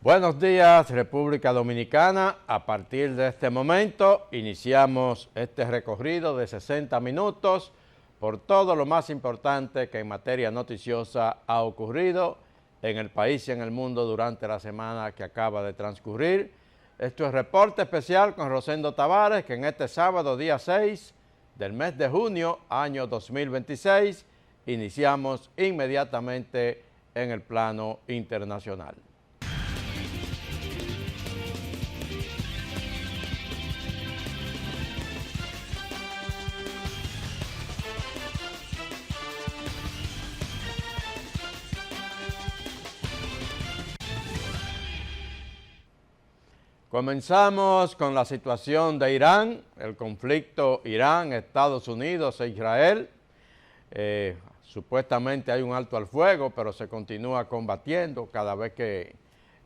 Buenos días, República Dominicana. A partir de este momento iniciamos este recorrido de 60 minutos por todo lo más importante que en materia noticiosa ha ocurrido en el país y en el mundo durante la semana que acaba de transcurrir. Esto es Reporte Especial con Rosendo Tavares, que en este sábado, día 6 del mes de junio, año 2026, iniciamos inmediatamente en el plano internacional. Comenzamos con la situación de Irán, el conflicto Irán, Estados Unidos e Israel. Supuestamente hay un alto al fuego, pero se continúa combatiendo cada vez que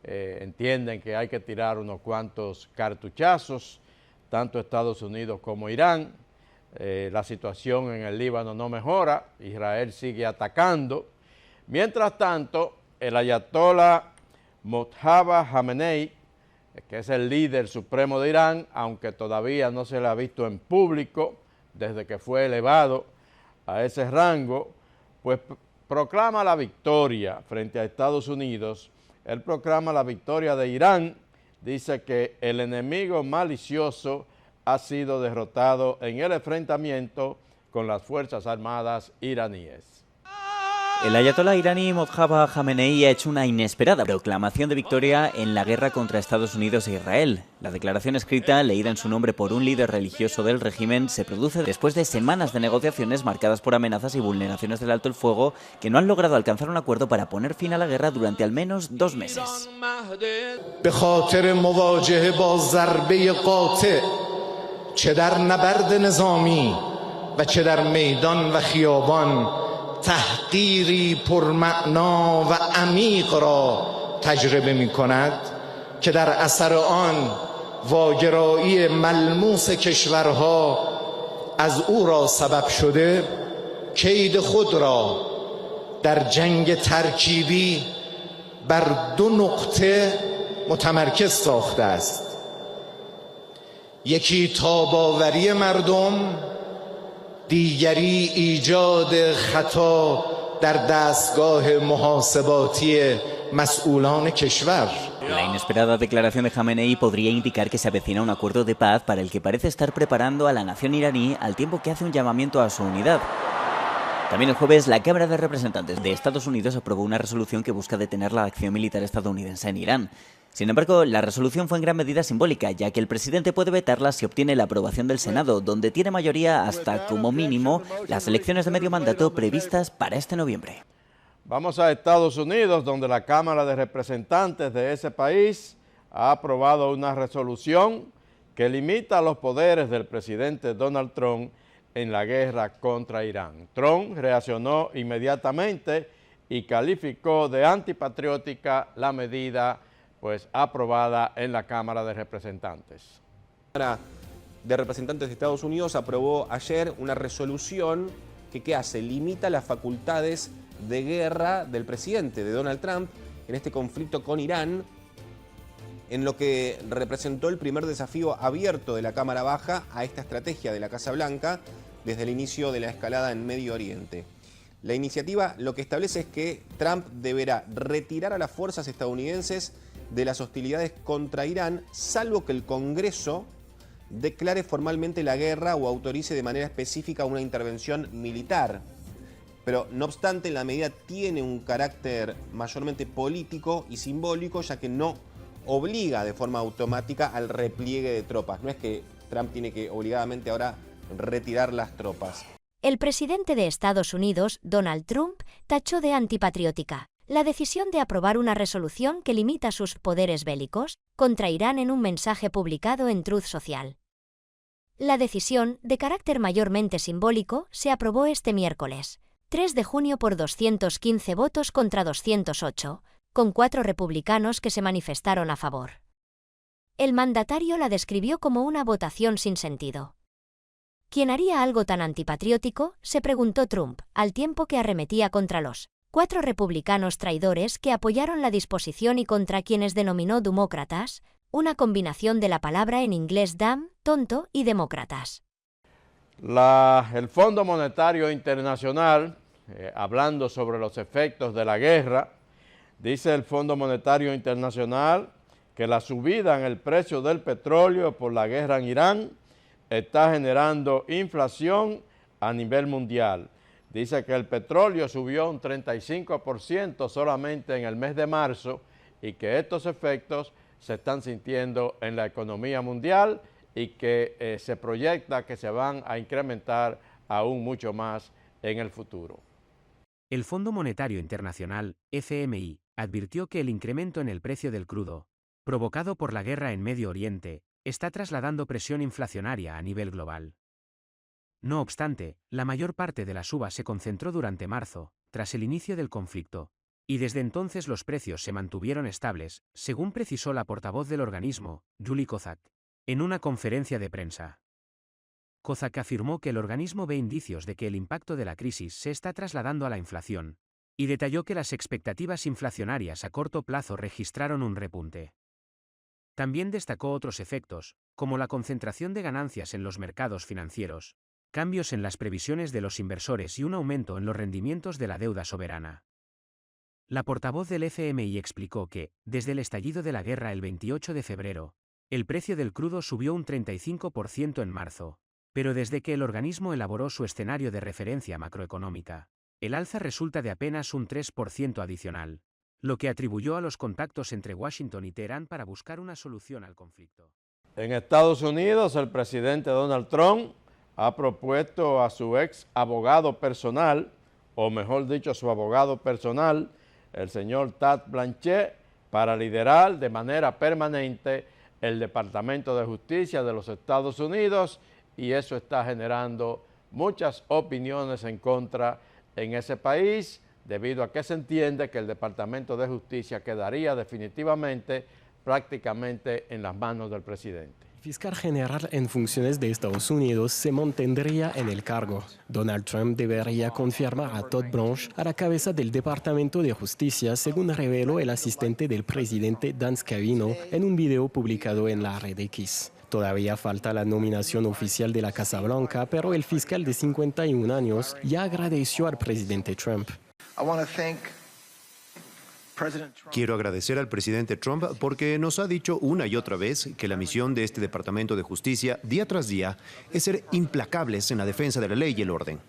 entienden que hay que tirar unos cuantos cartuchazos, tanto Estados Unidos como Irán. La situación en el Líbano no mejora, Israel sigue atacando. Mientras tanto, el ayatolá Mojtaba Khamenei, que es el líder supremo de Irán, aunque todavía no se le ha visto en público desde que fue elevado a ese rango, pues proclama la victoria frente a Estados Unidos. Él proclama la victoria de Irán, dice que el enemigo malicioso ha sido derrotado en el enfrentamiento con las Fuerzas Armadas iraníes. El ayatolá iraní Mojtaba Khamenei ha hecho una inesperada proclamación de victoria en la guerra contra Estados Unidos e Israel. La declaración escrita, leída en su nombre por un líder religioso del régimen, se produce después de semanas de negociaciones marcadas por amenazas y vulneraciones del alto el fuego que no han logrado alcanzar un acuerdo para poner fin a la guerra durante al menos 2 meses. تحقیری پرمعنا و عمیق را تجربه می کند که در اثر آن واگرایی ملموس کشورها از او را سبب شده کید خود را در جنگ ترکیبی بر 2 نقطه متمرکز ساخته است. یکی تاب‌آوری مردم، دیگری ایجاد خطا در دستگاه محاسباتی مسئولان کشور. La inesperada declaración de Khamenei podría indicar que se avecina un acuerdo de paz para el que parece estar preparando a la nación iraní al tiempo que hace un llamamiento a su unidad. También el jueves, la Cámara de Representantes de Estados Unidos aprobó una resolución que busca detener la acción militar estadounidense en Irán. Sin embargo, la resolución fue en gran medida simbólica, ya que el presidente puede vetarla si obtiene la aprobación del Senado, donde tiene mayoría hasta, como mínimo, las elecciones de medio mandato previstas para este noviembre. Vamos a Estados Unidos, donde la Cámara de Representantes de ese país ha aprobado una resolución que limita los poderes del presidente Donald Trump en la guerra contra Irán. Trump reaccionó inmediatamente y calificó de antipatriótica la medida aprobada en la Cámara de Representantes. La Cámara de Representantes de Estados Unidos aprobó ayer una resolución que ¿qué hace? Limita las facultades de guerra del presidente, de Donald Trump, en este conflicto con Irán, en lo que representó el primer desafío abierto de la Cámara Baja a esta estrategia de la Casa Blanca desde el inicio de la escalada en Medio Oriente. La iniciativa lo que establece es que Trump deberá retirar a las fuerzas estadounidenses de las hostilidades contra Irán, salvo que el Congreso declare formalmente la guerra o autorice de manera específica una intervención militar. Pero, no obstante, la medida tiene un carácter mayormente político y simbólico, ya que no obliga de forma automática al repliegue de tropas. No es que Trump tiene que obligadamente ahora retirar las tropas. El presidente de Estados Unidos, Donald Trump, tachó de antipatriótica la decisión de aprobar una resolución que limita sus poderes bélicos contra Irán en un mensaje publicado en Truth Social. La decisión, de carácter mayormente simbólico, se aprobó este miércoles, 3 de junio por 215 votos contra 208, con 4 republicanos que se manifestaron a favor. El mandatario la describió como una votación sin sentido. ¿Quién haría algo tan antipatriótico?, se preguntó Trump, al tiempo que arremetía contra los 4 republicanos traidores que apoyaron la disposición y contra quienes denominó demócratas, una combinación de la palabra en inglés dumb, tonto, y demócratas. El Fondo Monetario Internacional, hablando sobre los efectos de la guerra, dice el Fondo Monetario Internacional que la subida en el precio del petróleo por la guerra en Irán está generando inflación a nivel mundial. Dice que el petróleo subió un 35% solamente en el mes de marzo y que estos efectos se están sintiendo en la economía mundial y que se proyecta que se van a incrementar aún mucho más en el futuro. El Fondo Monetario Internacional, FMI, advirtió que el incremento en el precio del crudo, provocado por la guerra en Medio Oriente, está trasladando presión inflacionaria a nivel global. No obstante, la mayor parte de la suba se concentró durante marzo, tras el inicio del conflicto, y desde entonces los precios se mantuvieron estables, según precisó la portavoz del organismo, Julie Kozak, en una conferencia de prensa. Kozak afirmó que el organismo ve indicios de que el impacto de la crisis se está trasladando a la inflación, y detalló que las expectativas inflacionarias a corto plazo registraron un repunte. También destacó otros efectos, como la concentración de ganancias en los mercados financieros, cambios en las previsiones de los inversores y un aumento en los rendimientos de la deuda soberana. La portavoz del FMI explicó que, desde el estallido de la guerra el 28 de febrero, el precio del crudo subió un 35% en marzo, pero desde que el organismo elaboró su escenario de referencia macroeconómica, el alza resulta de apenas un 3% adicional, lo que atribuyó a los contactos entre Washington y Teherán para buscar una solución al conflicto. En Estados Unidos, el presidente Donald Trump ha propuesto a su ex abogado personal, o mejor dicho, su abogado personal, el señor Tad Blanchett, para liderar de manera permanente el Departamento de Justicia de los Estados Unidos, y eso está generando muchas opiniones en contra en ese país, debido a que se entiende que el Departamento de Justicia quedaría definitivamente prácticamente en las manos del presidente. El fiscal general en funciones de Estados Unidos se mantendría en el cargo. Donald Trump debería confirmar a Todd Blanche a la cabeza del Departamento de Justicia, según reveló el asistente del presidente Dan Scavino en un video publicado en la red X. Todavía falta la nominación oficial de la Casa Blanca, pero el fiscal de 51 años ya agradeció al presidente Trump. Quiero agradecer al presidente Trump porque nos ha dicho una y otra vez que la misión de este Departamento de Justicia, día tras día, es ser implacables en la defensa de la ley y el orden.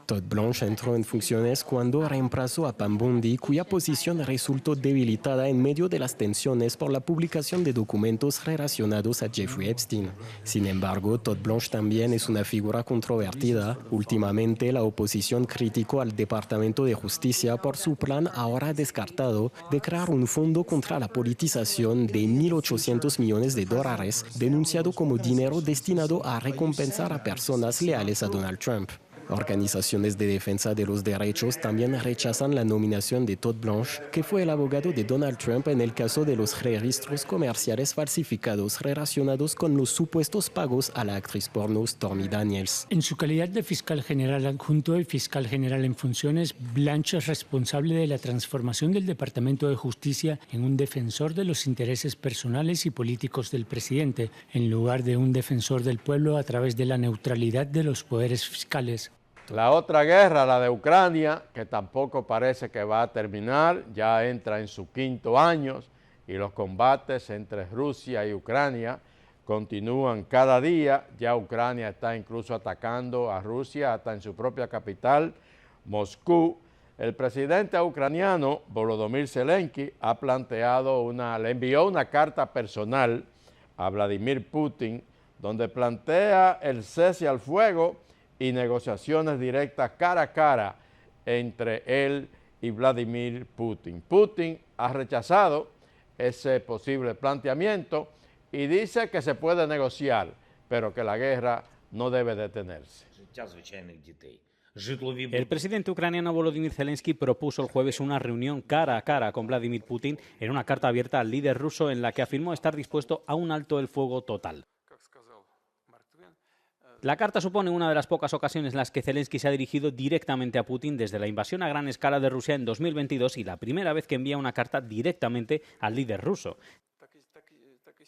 Todd Blanche entró en funciones cuando reemplazó a Pam Bondi, cuya posición resultó debilitada en medio de las tensiones por la publicación de documentos relacionados a Jeffrey Epstein. Sin embargo, Todd Blanche también es una figura controvertida. Últimamente, la oposición criticó al Departamento de Justicia por su plan, ahora descartado, de crear un fondo contra la politización de $1.800 millones, denunciado como dinero destinado a recompensar a personas leales a Donald Trump. Organizaciones de defensa de los derechos también rechazan la nominación de Todd Blanche, que fue el abogado de Donald Trump en el caso de los registros comerciales falsificados relacionados con los supuestos pagos a la actriz porno Stormy Daniels. En su calidad de fiscal general adjunto y fiscal general en funciones, Blanche es responsable de la transformación del Departamento de Justicia en un defensor de los intereses personales y políticos del presidente, en lugar de un defensor del pueblo a través de la neutralidad de los poderes fiscales. La otra guerra, la de Ucrania, que tampoco parece que va a terminar, ya entra en su 5º año y los combates entre Rusia y Ucrania continúan cada día. Ya Ucrania está incluso atacando a Rusia hasta en su propia capital, Moscú. El presidente ucraniano, Volodymyr Zelensky, le envió una carta personal a Vladimir Putin, donde plantea el cese al fuego y negociaciones directas cara a cara entre él y Vladimir Putin. Putin ha rechazado ese posible planteamiento y dice que se puede negociar, pero que la guerra no debe detenerse. El presidente ucraniano Volodymyr Zelensky propuso el jueves una reunión cara a cara con Vladimir Putin en una carta abierta al líder ruso en la que afirmó estar dispuesto a un alto el fuego total. La carta supone una de las pocas ocasiones en las que Zelensky se ha dirigido directamente a Putin desde la invasión a gran escala de Rusia en 2022 y la primera vez que envía una carta directamente al líder ruso.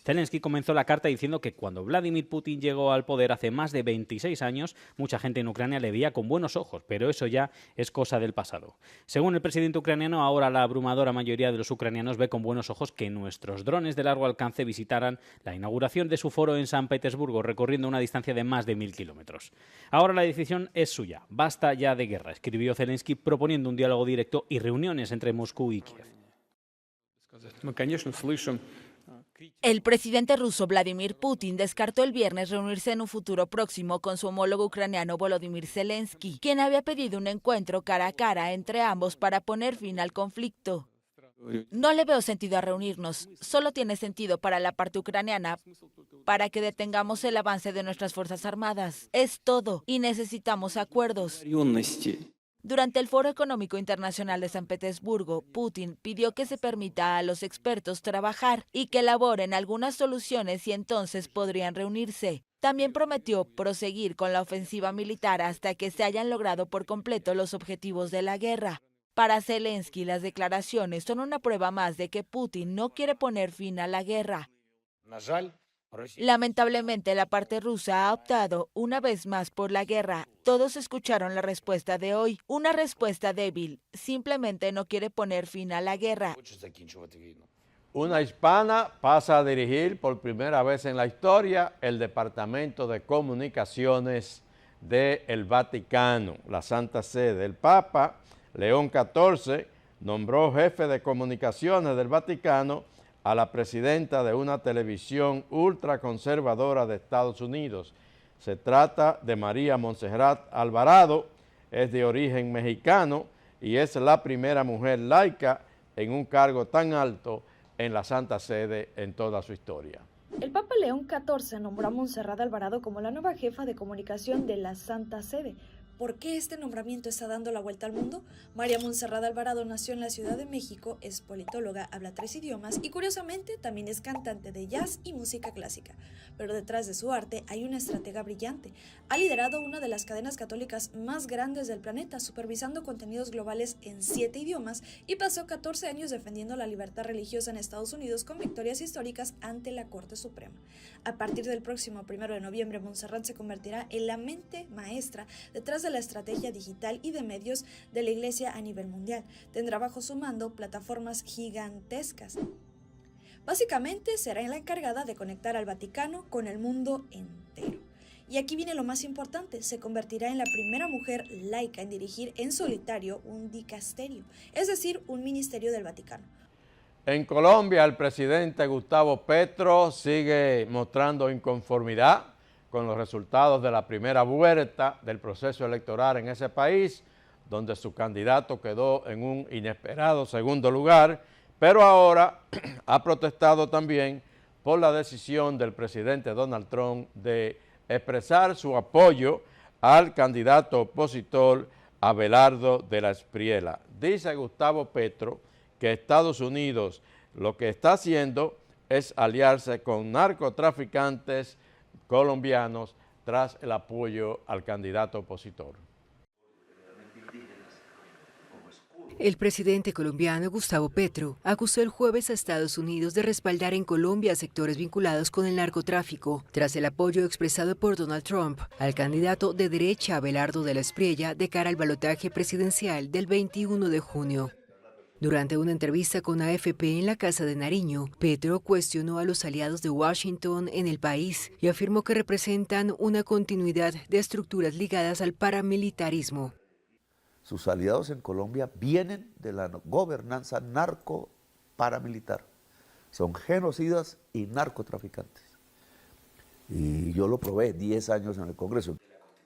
Zelensky comenzó la carta diciendo que cuando Vladimir Putin llegó al poder hace más de 26 años, mucha gente en Ucrania le veía con buenos ojos, pero eso ya es cosa del pasado. Según el presidente ucraniano, ahora la abrumadora mayoría de los ucranianos ve con buenos ojos que nuestros drones de largo alcance visitaran la inauguración de su foro en San Petersburgo, recorriendo una distancia de más de 1000 kilómetros. Ahora la decisión es suya. Basta ya de guerra, escribió Zelensky, proponiendo un diálogo directo y reuniones entre Moscú y Kiev. El presidente ruso Vladimir Putin descartó el viernes reunirse en un futuro próximo con su homólogo ucraniano Volodymyr Zelensky, quien había pedido un encuentro cara a cara entre ambos para poner fin al conflicto. No le veo sentido a reunirnos, solo tiene sentido para la parte ucraniana, para que detengamos el avance de nuestras fuerzas armadas. Es todo, y necesitamos acuerdos. Durante el Foro Económico Internacional de San Petersburgo, Putin pidió que se permita a los expertos trabajar y que elaboren algunas soluciones y entonces podrían reunirse. También prometió proseguir con la ofensiva militar hasta que se hayan logrado por completo los objetivos de la guerra. Para Zelensky, las declaraciones son una prueba más de que Putin no quiere poner fin a la guerra. Lamentablemente, la parte rusa ha optado una vez más por la guerra. Todos escucharon la respuesta de hoy, una respuesta débil. Simplemente no quiere poner fin a la guerra. Una hispana pasa a dirigir por primera vez en la historia el Departamento de Comunicaciones del Vaticano, la Santa Sede. El Papa León XIV nombró jefe de comunicaciones del Vaticano a la presidenta de una televisión ultraconservadora de Estados Unidos. Se trata de María Montserrat Alvarado, es de origen mexicano y es la primera mujer laica en un cargo tan alto en la Santa Sede en toda su historia. El Papa León XIV nombró a Montserrat Alvarado como la nueva jefa de comunicación de la Santa Sede. ¿Por qué este nombramiento está dando la vuelta al mundo? María Montserrat Alvarado nació en la Ciudad de México, es politóloga, habla 3 idiomas y curiosamente también es cantante de jazz y música clásica. Pero detrás de su arte hay una estratega brillante. Ha liderado una de las cadenas católicas más grandes del planeta, supervisando contenidos globales en 7 idiomas y pasó 14 años defendiendo la libertad religiosa en Estados Unidos con victorias históricas ante la Corte Suprema. A partir del próximo 1 de noviembre, Montserrat se convertirá en la mente maestra detrás de la estrategia digital y de medios de la Iglesia a nivel mundial. Tendrá bajo su mando plataformas gigantescas. Básicamente será la encargada de conectar al Vaticano con el mundo entero. Y aquí viene lo más importante, se convertirá en la primera mujer laica en dirigir en solitario un dicasterio, es decir, un ministerio del Vaticano. En Colombia, el presidente Gustavo Petro sigue mostrando inconformidad con los resultados de la primera vuelta del proceso electoral en ese país, donde su candidato quedó en un inesperado segundo lugar, pero ahora ha protestado también por la decisión del presidente Donald Trump de expresar su apoyo al candidato opositor Abelardo de la Espriella. Dice Gustavo Petro que Estados Unidos lo que está haciendo es aliarse con narcotraficantes colombianos tras el apoyo al candidato opositor. El presidente colombiano Gustavo Petro acusó el jueves a Estados Unidos de respaldar en Colombia a sectores vinculados con el narcotráfico, tras el apoyo expresado por Donald Trump al candidato de derecha Abelardo de la Espriella de cara al balotaje presidencial del 21 de junio. Durante una entrevista con AFP en la Casa de Nariño, Petro cuestionó a los aliados de Washington en el país y afirmó que representan una continuidad de estructuras ligadas al paramilitarismo. Sus aliados en Colombia vienen de la gobernanza narco-paramilitar. Son genocidas y narcotraficantes. Y yo lo probé 10 años en el Congreso.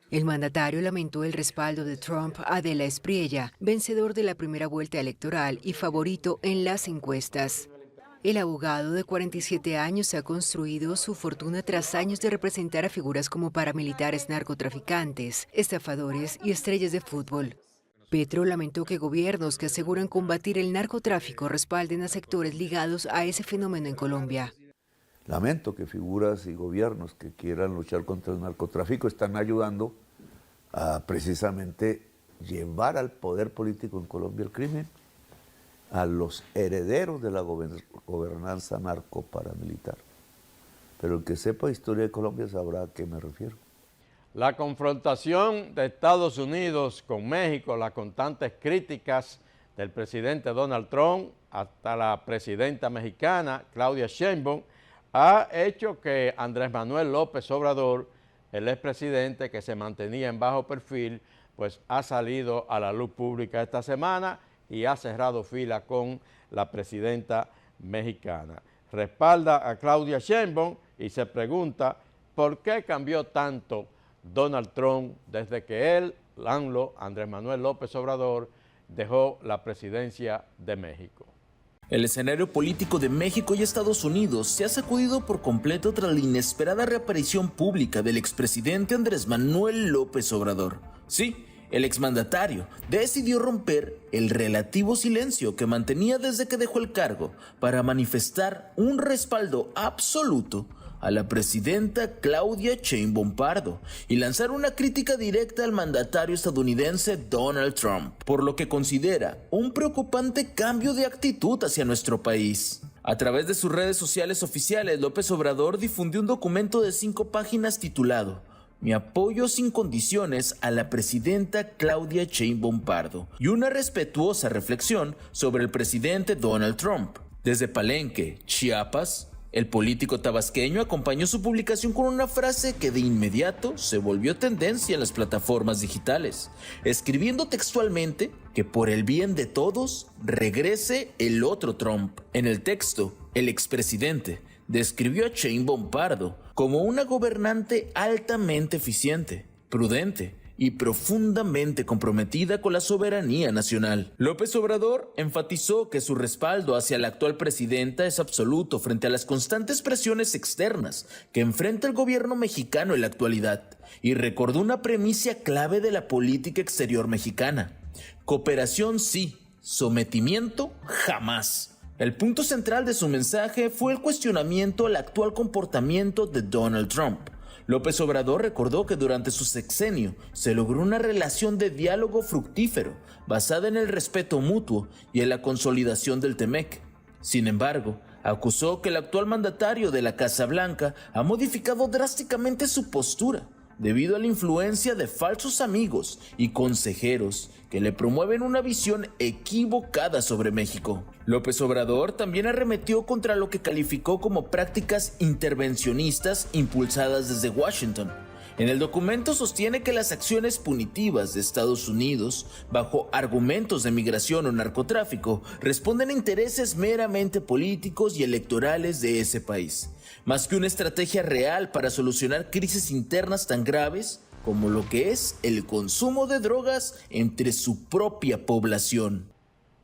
El mandatario lamentó el respaldo de Trump a de la Espriella, vencedor de la primera vuelta electoral y favorito en las encuestas. El abogado de 47 años ha construido su fortuna tras años de representar a figuras como paramilitares narcotraficantes, estafadores y estrellas de fútbol. Petro lamentó que gobiernos que aseguran combatir el narcotráfico respalden a sectores ligados a ese fenómeno en Colombia. lamento que figuras y gobiernos que quieran luchar contra el narcotráfico están ayudando a precisamente llevar al poder político en Colombia el crimen, a los herederos de la gobernanza narco-paramilitar. Pero el que sepa historia de Colombia sabrá a qué me refiero. La confrontación de Estados Unidos con México, las constantes críticas del presidente Donald Trump hasta la presidenta mexicana Claudia Sheinbaum, ha hecho que Andrés Manuel López Obrador, el expresidente que se mantenía en bajo perfil, pues ha salido a la luz pública esta semana y ha cerrado fila con la presidenta mexicana. Respalda a Claudia Sheinbaum y se pregunta por qué cambió tanto Donald Trump desde que él, Andrés Manuel López Obrador, dejó la presidencia de México. El escenario político de México y Estados Unidos se ha sacudido por completo tras la inesperada reaparición pública del expresidente Andrés Manuel López Obrador. Sí, el exmandatario decidió romper el relativo silencio que mantenía desde que dejó el cargo para manifestar un respaldo absoluto a la presidenta Claudia Sheinbaum Pardo y lanzar una crítica directa al mandatario estadounidense Donald Trump, por lo que considera un preocupante cambio de actitud hacia nuestro país. A través de sus redes sociales oficiales, López Obrador difundió un documento de 5 páginas titulado "Mi apoyo sin condiciones a la presidenta Claudia Sheinbaum Pardo" y una respetuosa reflexión sobre el presidente Donald Trump. Desde Palenque, Chiapas, el político tabasqueño acompañó su publicación con una frase que de inmediato se volvió tendencia en las plataformas digitales, escribiendo textualmente que por el bien de todos regrese el otro Trump. En el texto, el expresidente describió a Sheinbaum Pardo como una gobernante altamente eficiente, prudente y profundamente comprometida con la soberanía nacional. López Obrador enfatizó que su respaldo hacia la actual presidenta es absoluto frente a las constantes presiones externas que enfrenta el gobierno mexicano en la actualidad, y recordó una premisa clave de la política exterior mexicana: cooperación sí, sometimiento jamás. El punto central de su mensaje fue el cuestionamiento al actual comportamiento de Donald Trump. López Obrador recordó que durante su sexenio se logró una relación de diálogo fructífero, basada en el respeto mutuo y en la consolidación del TEMEC. Sin embargo, acusó que el actual mandatario de la Casa Blanca ha modificado drásticamente su postura, debido a la influencia de falsos amigos y consejeros que le promueven una visión equivocada sobre México. López Obrador también arremetió contra lo que calificó como prácticas intervencionistas impulsadas desde Washington. En el documento sostiene que las acciones punitivas de Estados Unidos, bajo argumentos de migración o narcotráfico, responden a intereses meramente políticos y electorales de ese país, más que una estrategia real para solucionar crisis internas tan graves como lo que es el consumo de drogas entre su propia población.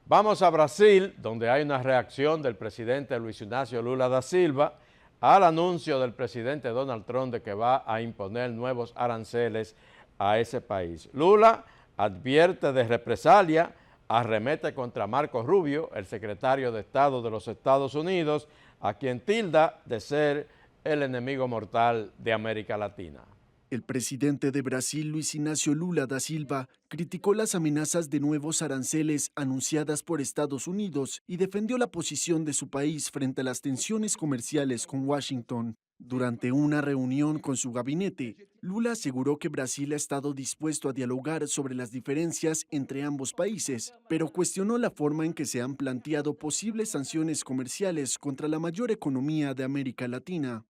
Vamos a Brasil, donde hay una reacción del presidente Luis Ignacio Lula da Silva al anuncio del presidente Donald Trump de que va a imponer nuevos aranceles a ese país. Lula advierte de represalia, arremete contra Marco Rubio, el secretario de Estado de los Estados Unidos, a quien tilda de ser el enemigo mortal de América Latina. El presidente de Brasil, Luis Ignacio Lula da Silva, criticó las amenazas de nuevos aranceles anunciadas por Estados Unidos y defendió la posición de su país frente a las tensiones comerciales con Washington. Durante una reunión con su gabinete, Lula aseguró que Brasil ha estado dispuesto a dialogar sobre las diferencias entre ambos países, pero cuestionó la forma en que se han planteado posibles sanciones comerciales contra la mayor economía de América Latina.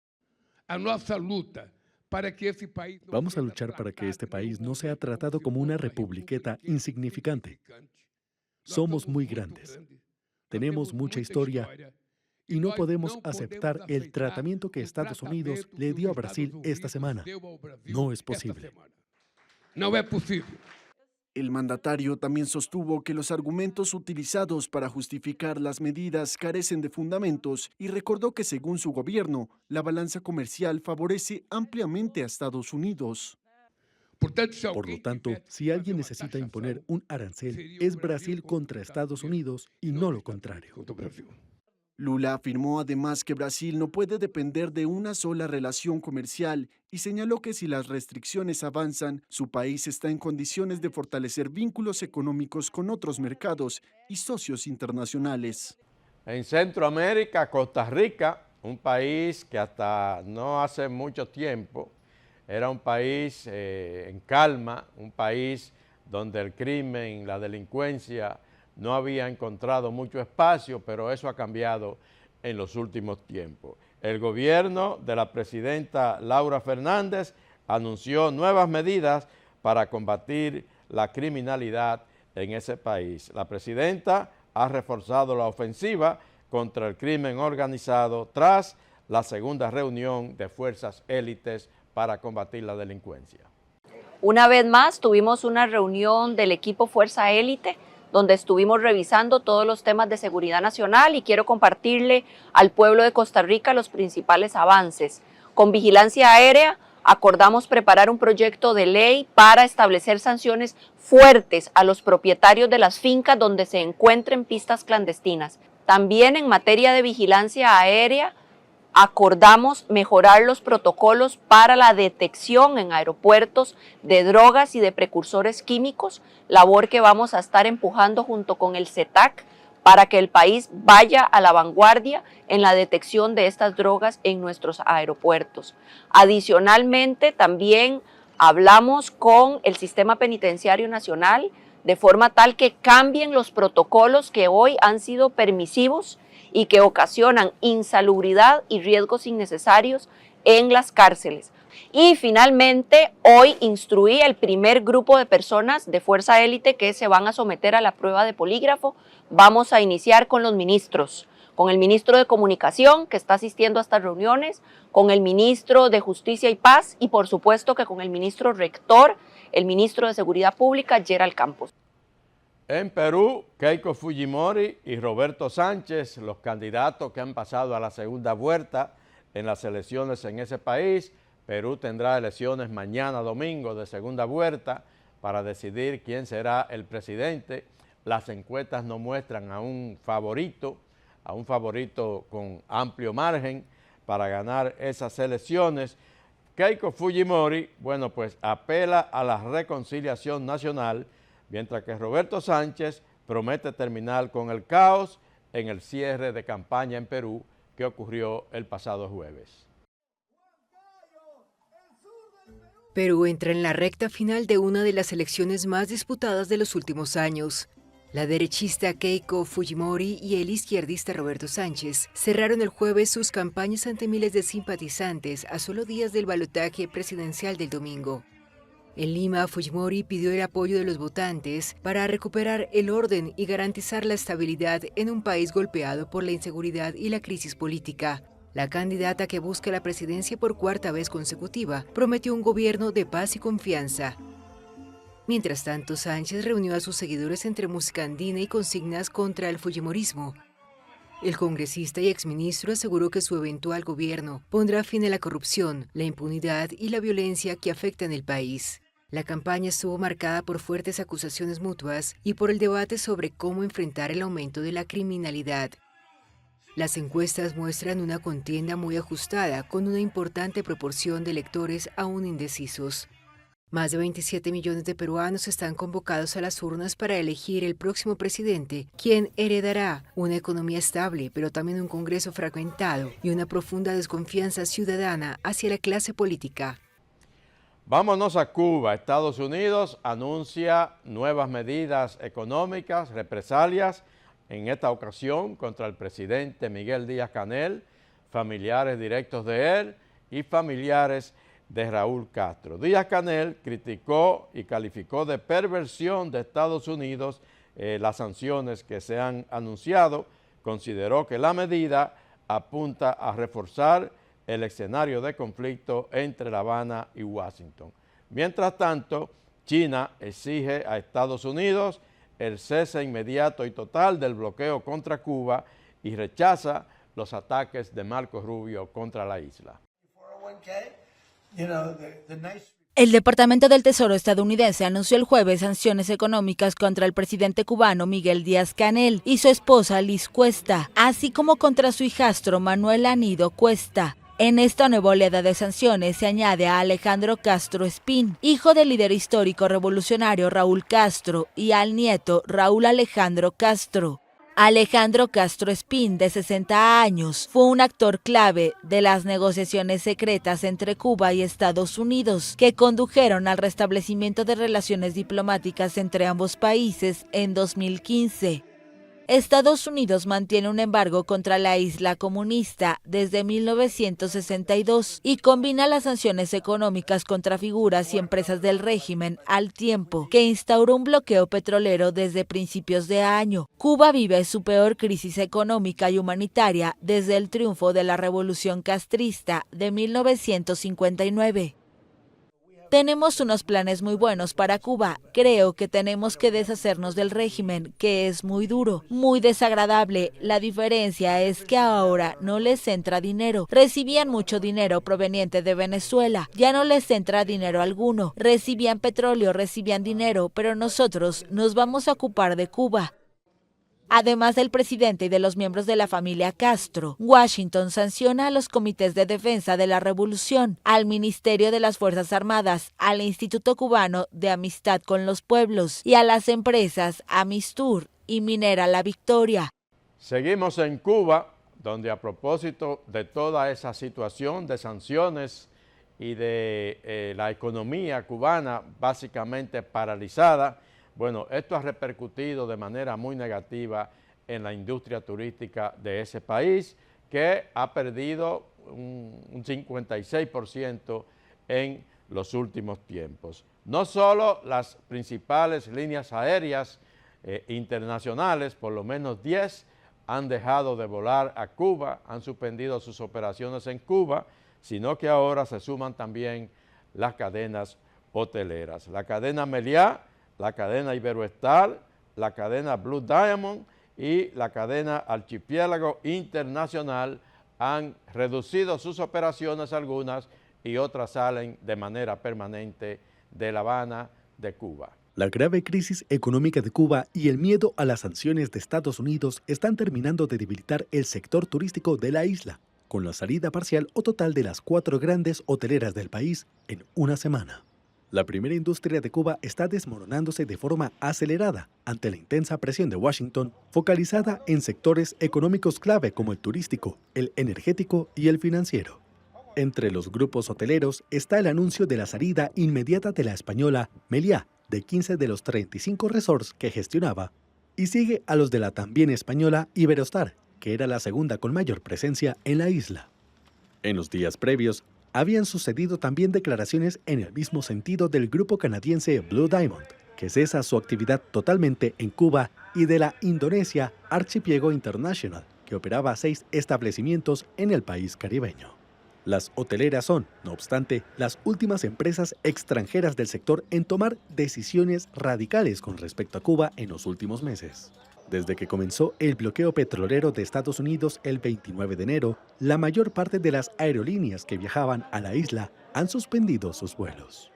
Vamos a luchar para que este país no sea tratado como una republiqueta insignificante. Somos muy grandes, tenemos mucha historia y no podemos aceptar el tratamiento que Estados Unidos le dio a Brasil esta semana. No es posible. No es posible. El mandatario también sostuvo que los argumentos utilizados para justificar las medidas carecen de fundamentos y recordó que según su gobierno, la balanza comercial favorece ampliamente a Estados Unidos. Por lo tanto, si alguien necesita imponer un arancel, es Brasil contra Estados Unidos y no lo contrario. Lula afirmó además que Brasil no puede depender de una sola relación comercial y señaló que si las restricciones avanzan, su país está en condiciones de fortalecer vínculos económicos con otros mercados y socios internacionales. En Centroamérica, Costa Rica, un país que hasta no hace mucho tiempo era un país en calma, un país donde el crimen, la delincuencia no había encontrado mucho espacio, pero eso ha cambiado en los últimos tiempos. El gobierno de la presidenta Laura Fernández anunció nuevas medidas para combatir la criminalidad en ese país. La presidenta ha reforzado la ofensiva contra el crimen organizado tras la segunda reunión de fuerzas élites para combatir la delincuencia. Una vez más tuvimos una reunión del equipo Fuerza Élite donde estuvimos revisando todos los temas de seguridad nacional y quiero compartirle al pueblo de Costa Rica los principales avances. Con vigilancia aérea acordamos preparar un proyecto de ley para establecer sanciones fuertes a los propietarios de las fincas donde se encuentren pistas clandestinas. También en materia de vigilancia aérea acordamos mejorar los protocolos para la detección en aeropuertos de drogas y de precursores químicos, labor que vamos a estar empujando junto con el CETAC para que el país vaya a la vanguardia en la detección de estas drogas en nuestros aeropuertos. Adicionalmente, también hablamos con el Sistema Penitenciario Nacional de forma tal que cambien los protocolos que hoy han sido permisivos y que ocasionan insalubridad y riesgos innecesarios en las cárceles. Y finalmente, hoy instruí el primer grupo de personas de Fuerza Élite que se van a someter a la prueba de polígrafo. Vamos a iniciar con los ministros, con el ministro de Comunicación, que está asistiendo a estas reuniones, con el ministro de Justicia y Paz y por supuesto que con el ministro rector, el ministro de Seguridad Pública, Gerald Campos. En Perú, Keiko Fujimori y Roberto Sánchez, los candidatos que han pasado a la segunda vuelta en las elecciones en ese país. Perú tendrá elecciones mañana domingo de segunda vuelta para decidir quién será el presidente. Las encuestas no muestran a un favorito con amplio margen para ganar esas elecciones. Keiko Fujimori, bueno, pues apela a la reconciliación nacional, mientras que Roberto Sánchez promete terminar con el caos en el cierre de campaña en Perú que ocurrió el pasado jueves. Perú entra en la recta final de una de las elecciones más disputadas de los últimos años. La derechista Keiko Fujimori y el izquierdista Roberto Sánchez cerraron el jueves sus campañas ante miles de simpatizantes a solo días del balotaje presidencial del domingo. En Lima, Fujimori pidió el apoyo de los votantes para recuperar el orden y garantizar la estabilidad en un país golpeado por la inseguridad y la crisis política. La candidata que busca la presidencia por cuarta vez consecutiva prometió un gobierno de paz y confianza. Mientras tanto, Sánchez reunió a sus seguidores entre música andina y consignas contra el fujimorismo. El congresista y exministro aseguró que su eventual gobierno pondrá fin a la corrupción, la impunidad y la violencia que afectan el país. La campaña estuvo marcada por fuertes acusaciones mutuas y por el debate sobre cómo enfrentar el aumento de la criminalidad. Las encuestas muestran una contienda muy ajustada, con una importante proporción de electores aún indecisos. Más de 27 millones de peruanos están convocados a las urnas para elegir el próximo presidente, quien heredará una economía estable, pero también un Congreso fragmentado y una profunda desconfianza ciudadana hacia la clase política. Vámonos a Cuba. Estados Unidos anuncia nuevas medidas económicas, represalias, en esta ocasión contra el presidente Miguel Díaz-Canel, familiares directos de él y familiares de Raúl Castro. Díaz-Canel criticó y calificó de perversión de Estados Unidos las sanciones que se han anunciado. Consideró que la medida apunta a reforzar el escenario de conflicto entre La Habana y Washington. Mientras tanto, China exige a Estados Unidos el cese inmediato y total del bloqueo contra Cuba y rechaza los ataques de Marco Rubio contra la isla. El Departamento del Tesoro estadounidense anunció el jueves sanciones económicas contra el presidente cubano Miguel Díaz-Canel y su esposa Liz Cuesta, así como contra su hijastro Manuel Anido Cuesta. En esta nueva oleada de sanciones se añade a Alejandro Castro Espín, hijo del líder histórico revolucionario Raúl Castro, y al nieto Raúl Alejandro Castro. Alejandro Castro Espín, de 60 años, fue un actor clave de las negociaciones secretas entre Cuba y Estados Unidos, que condujeron al restablecimiento de relaciones diplomáticas entre ambos países en 2015. Estados Unidos mantiene un embargo contra la isla comunista desde 1962 y combina las sanciones económicas contra figuras y empresas del régimen al tiempo que instauró un bloqueo petrolero desde principios de año. Cuba vive su peor crisis económica y humanitaria desde el triunfo de la Revolución Castrista de 1959. Tenemos unos planes muy buenos para Cuba. Creo que tenemos que deshacernos del régimen, que es muy duro, muy desagradable. La diferencia es que ahora no les entra dinero. Recibían mucho dinero proveniente de Venezuela. Ya no les entra dinero alguno. Recibían petróleo, recibían dinero, pero nosotros nos vamos a ocupar de Cuba. Además del presidente y de los miembros de la familia Castro, Washington sanciona a los comités de defensa de la revolución, al Ministerio de las Fuerzas Armadas, al Instituto Cubano de Amistad con los Pueblos y a las empresas Amistur y Minera La Victoria. Seguimos en Cuba, donde a propósito de toda esa situación de sanciones y de la economía cubana básicamente paralizada, bueno, esto ha repercutido de manera muy negativa en la industria turística de ese país, que ha perdido un 56% en los últimos tiempos. No solo las principales líneas aéreas internacionales, por lo menos 10, han dejado de volar a Cuba, han suspendido sus operaciones en Cuba, sino que ahora se suman también las cadenas hoteleras. La cadena Meliá, la cadena Iberoestar, la cadena Blue Diamond y la cadena Archipiélago Internacional han reducido sus operaciones algunas y otras salen de manera permanente de La Habana, de Cuba. La grave crisis económica de Cuba y el miedo a las sanciones de Estados Unidos están terminando de debilitar el sector turístico de la isla, con la salida parcial o total de las 4 grandes hoteleras del país en una semana. La primera industria de Cuba está desmoronándose de forma acelerada ante la intensa presión de Washington, focalizada en sectores económicos clave como el turístico, el energético y el financiero. Entre los grupos hoteleros está el anuncio de la salida inmediata de la española Meliá, de 15 de los 35 resorts que gestionaba, y sigue a los de la también española Iberostar, que era la segunda con mayor presencia en la isla. En los días previos, habían sucedido también declaraciones en el mismo sentido del grupo canadiense Blue Diamond, que cesa su actividad totalmente en Cuba, y de la Indonesia Archipiélago International, que operaba 6 establecimientos en el país caribeño. Las hoteleras son, no obstante, las últimas empresas extranjeras del sector en tomar decisiones radicales con respecto a Cuba en los últimos meses. Desde que comenzó el bloqueo petrolero de Estados Unidos el 29 de enero, la mayor parte de las aerolíneas que viajaban a la isla han suspendido sus vuelos.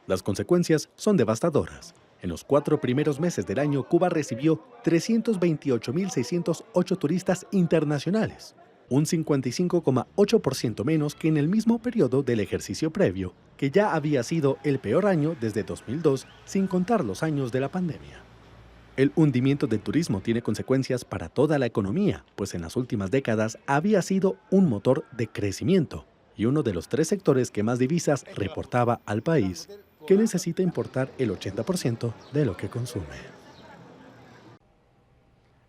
Las consecuencias son devastadoras. En los 4 primeros meses del año, Cuba recibió 328.608 turistas internacionales, un 55,8% menos que en el mismo periodo del ejercicio previo, que ya había sido el peor año desde 2002, sin contar los años de la pandemia. El hundimiento del turismo tiene consecuencias para toda la economía, pues en las últimas décadas había sido un motor de crecimiento y uno de los 3 sectores que más divisas reportaba al país, que necesita importar el 80% de lo que consume.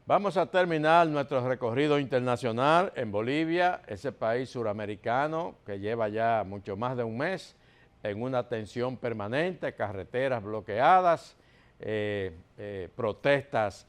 Vamos a terminar nuestro recorrido internacional en Bolivia, ese país suramericano que lleva ya mucho más de un mes en una tensión permanente, carreteras bloqueadas, protestas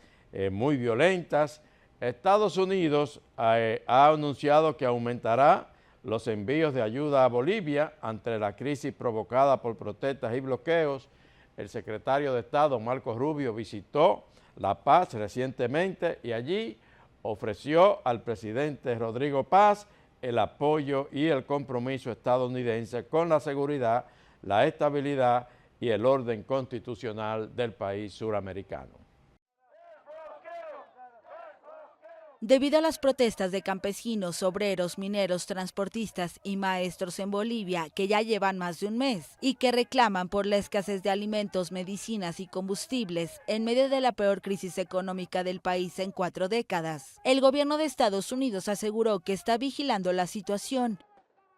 muy violentas. Estados Unidos ha anunciado que aumentará los envíos de ayuda a Bolivia ante la crisis provocada por protestas y bloqueos. El secretario de Estado, Marco Rubio, visitó La Paz recientemente y allí ofreció al presidente Rodrigo Paz el apoyo y el compromiso estadounidense con la seguridad la estabilidad y el orden constitucional del país suramericano. Debido a las protestas de campesinos, obreros, mineros, transportistas y maestros en Bolivia, que ya llevan más de un mes y que reclaman por la escasez de alimentos, medicinas y combustibles en medio de la peor crisis económica del país en 4 décadas, el gobierno de Estados Unidos aseguró que está vigilando la situación.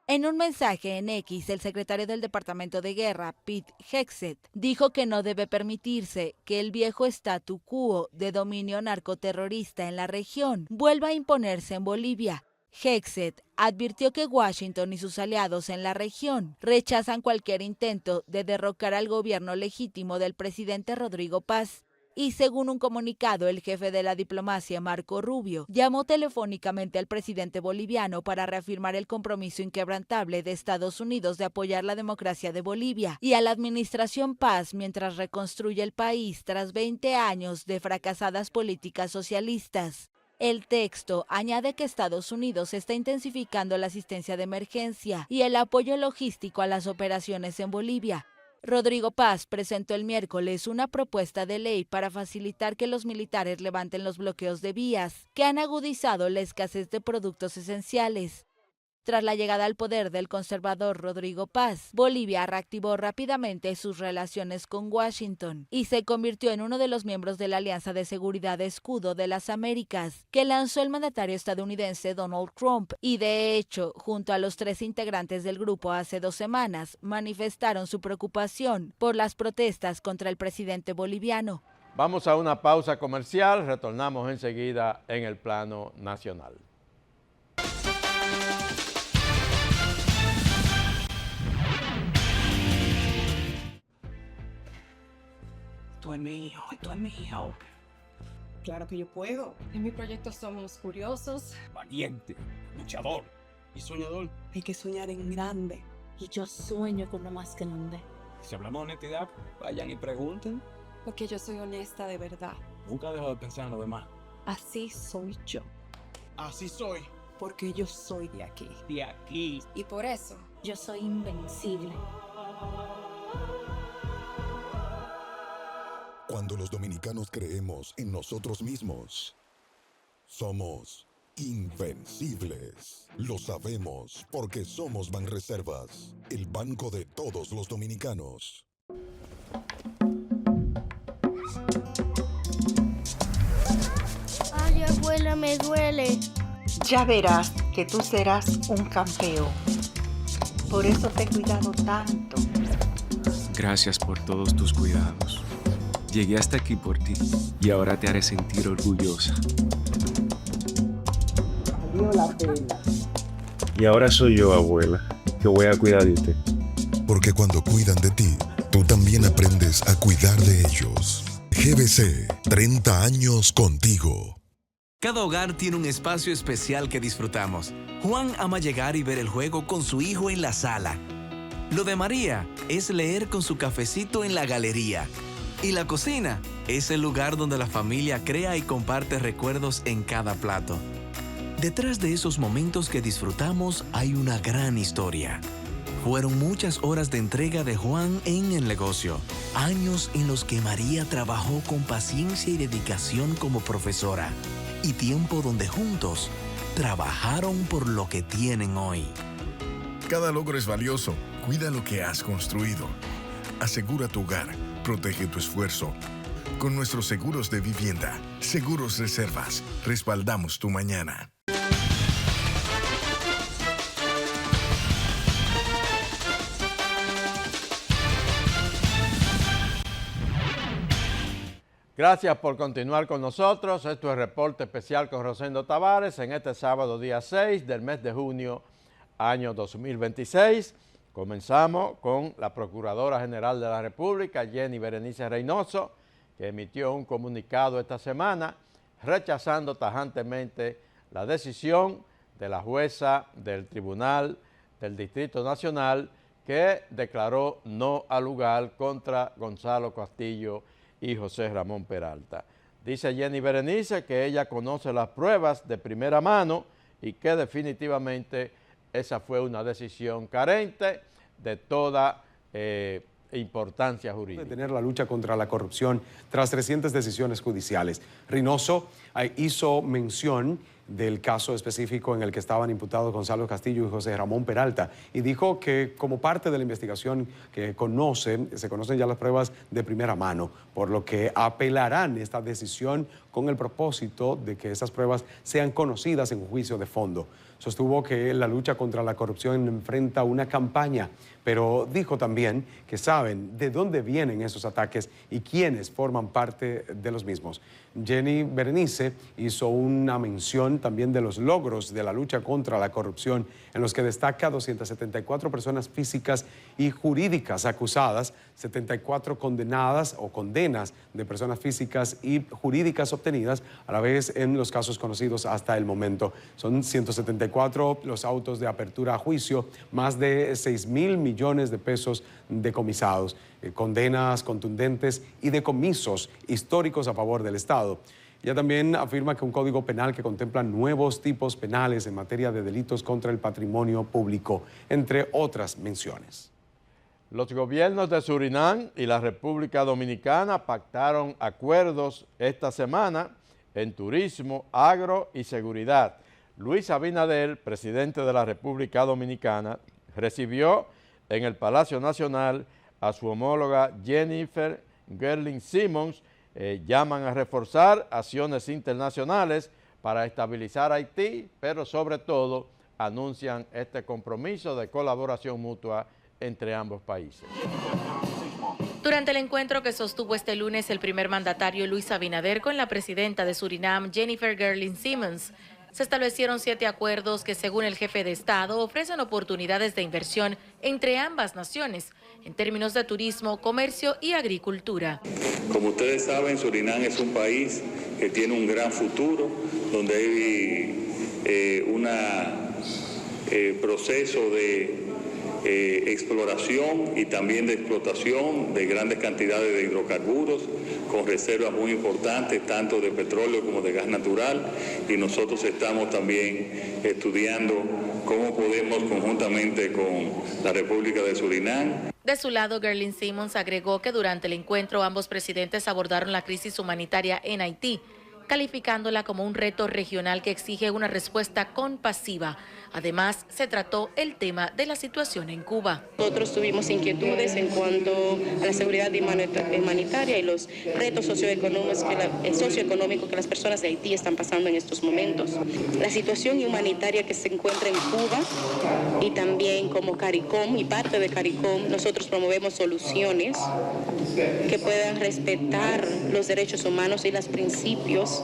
En un mensaje en X, el secretario del Departamento de Guerra, Pete Hegseth, dijo que no debe permitirse que el viejo statu quo de dominio narcoterrorista en la región vuelva a imponerse en Bolivia. Hegseth advirtió que Washington y sus aliados en la región rechazan cualquier intento de derrocar al gobierno legítimo del presidente Rodrigo Paz. Y según un comunicado, el jefe de la diplomacia, Marco Rubio, llamó telefónicamente al presidente boliviano para reafirmar el compromiso inquebrantable de Estados Unidos de apoyar la democracia de Bolivia y a la administración Paz mientras reconstruye el país tras 20 años de fracasadas políticas socialistas. El texto añade que Estados Unidos está intensificando la asistencia de emergencia y el apoyo logístico a las operaciones en Bolivia. Rodrigo Paz presentó el miércoles una propuesta de ley para facilitar que los militares levanten los bloqueos de vías, que han agudizado la escasez de productos esenciales. Tras la llegada al poder del conservador Rodrigo Paz, Bolivia reactivó rápidamente sus relaciones con Washington y se convirtió en uno de los miembros de la Alianza de Seguridad Escudo de las Américas, que lanzó el mandatario estadounidense Donald Trump, y de hecho, junto a los 3 integrantes del grupo hace 2 semanas, manifestaron su preocupación por las protestas contra el presidente boliviano. Vamos a una pausa comercial, retornamos enseguida en el plano nacional. Esto es mío. Claro que yo puedo. En mi proyecto somos curiosos, valiente, luchador y soñador. hay que soñar en grande. Y yo sueño con lo más grande. Si hablamos de honestidad, vayan y pregunten. Porque yo soy honesta de verdad. Nunca dejo de pensar en lo demás. Así soy yo. Así soy. Porque yo soy de aquí. De aquí. Y por eso, yo soy invencible. Cuando los dominicanos creemos en nosotros mismos, somos invencibles. Lo sabemos porque somos Banreservas, el banco de todos los dominicanos. Ay, abuela, me duele. Ya verás que tú serás un campeón. Por eso te he cuidado tanto. Gracias por todos tus cuidados. Llegué hasta aquí por ti y ahora te haré sentir orgullosa. Valió la pena. Y ahora soy yo, abuela, que voy a cuidar de usted. Porque cuando cuidan de ti, tú también aprendes a cuidar de ellos. GBC, 30 años contigo. Cada hogar tiene un espacio especial que disfrutamos. Juan ama llegar y ver el juego con su hijo en la sala. Lo de María es leer con su cafecito en la galería. Y la cocina es el lugar donde la familia crea y comparte recuerdos en cada plato. Detrás de esos momentos que disfrutamos hay una gran historia. Fueron muchas horas de entrega de Juan en el negocio, años en los que María trabajó con paciencia y dedicación como profesora, y tiempo donde juntos trabajaron por lo que tienen hoy. Cada logro es valioso. Cuida lo que has construido. Asegura tu hogar. Protege tu esfuerzo. Con nuestros seguros de vivienda, Seguros Reservas, respaldamos tu mañana. Gracias por continuar con nosotros. Esto es Reporte Especial con Rosendo Tavares en este sábado, día 6 del mes de junio, año 2026. Comenzamos con la Procuradora General de la República, Jenny Berenice Reynoso, que emitió un comunicado esta semana rechazando tajantemente la decisión de la jueza del Tribunal del Distrito Nacional que declaró no al lugar contra Gonzalo Castillo y José Ramón Peralta. Dice Jenny Berenice que ella conoce las pruebas de primera mano y que definitivamente esa fue una decisión carente de toda importancia jurídica. Detener la lucha contra la corrupción tras recientes decisiones judiciales. Reynoso hizo mención del caso específico en el que estaban imputados Gonzalo Castillo y José Ramón Peralta y dijo que como parte de la investigación que se conocen ya las pruebas de primera mano, por lo que apelarán esta decisión con el propósito de que esas pruebas sean conocidas en un juicio de fondo. Sostuvo que la lucha contra la corrupción enfrenta una campaña, pero dijo también que saben de dónde vienen esos ataques y quiénes forman parte de los mismos. Jenny Berenice hizo una mención también de los logros de la lucha contra la corrupción, en los que destaca 274 personas físicas y jurídicas acusadas, 74 condenadas o condenas de personas físicas y jurídicas obtenidas, a la vez en los casos conocidos hasta el momento. Son 174 los autos de apertura a juicio, más de 6.000 millones de pesos decomisados, condenas contundentes y decomisos históricos a favor del Estado. Ella también afirma que un código penal que contempla nuevos tipos penales en materia de delitos contra el patrimonio público, entre otras menciones. Los gobiernos de Surinam y la República Dominicana pactaron acuerdos esta semana en turismo, agro y seguridad. Luis Abinader, presidente de la República Dominicana, recibió en el Palacio Nacional a su homóloga Jennifer Gerling-Simons. Llaman a reforzar acciones internacionales para estabilizar Haití, pero sobre todo anuncian este compromiso de colaboración mutua entre ambos países. Durante el encuentro que sostuvo este lunes el primer mandatario Luis Abinader con la presidenta de Surinam, Jennifer Gerling-Simons, se establecieron 7 acuerdos que, según el jefe de Estado, ofrecen oportunidades de inversión entre ambas naciones en términos de turismo, comercio y agricultura. Como ustedes saben, Surinam es un país que tiene un gran futuro, donde hay un proceso de exploración y también de explotación de grandes cantidades de hidrocarburos, con reservas muy importantes, tanto de petróleo como de gas natural, y nosotros estamos también estudiando cómo podemos, conjuntamente con la República de Surinam. De su lado, Gerling-Simons agregó que durante el encuentro ambos presidentes abordaron la crisis humanitaria en Haití, calificándola como un reto regional que exige una respuesta compasiva. Además, se trató el tema de la situación en Cuba. Nosotros tuvimos inquietudes en cuanto a la seguridad humanitaria y los retos socioeconómicos que las personas de Haití están pasando en estos momentos. La situación humanitaria que se encuentra en Cuba y también como CARICOM y parte de CARICOM, nosotros promovemos soluciones que puedan respetar los derechos humanos y los principios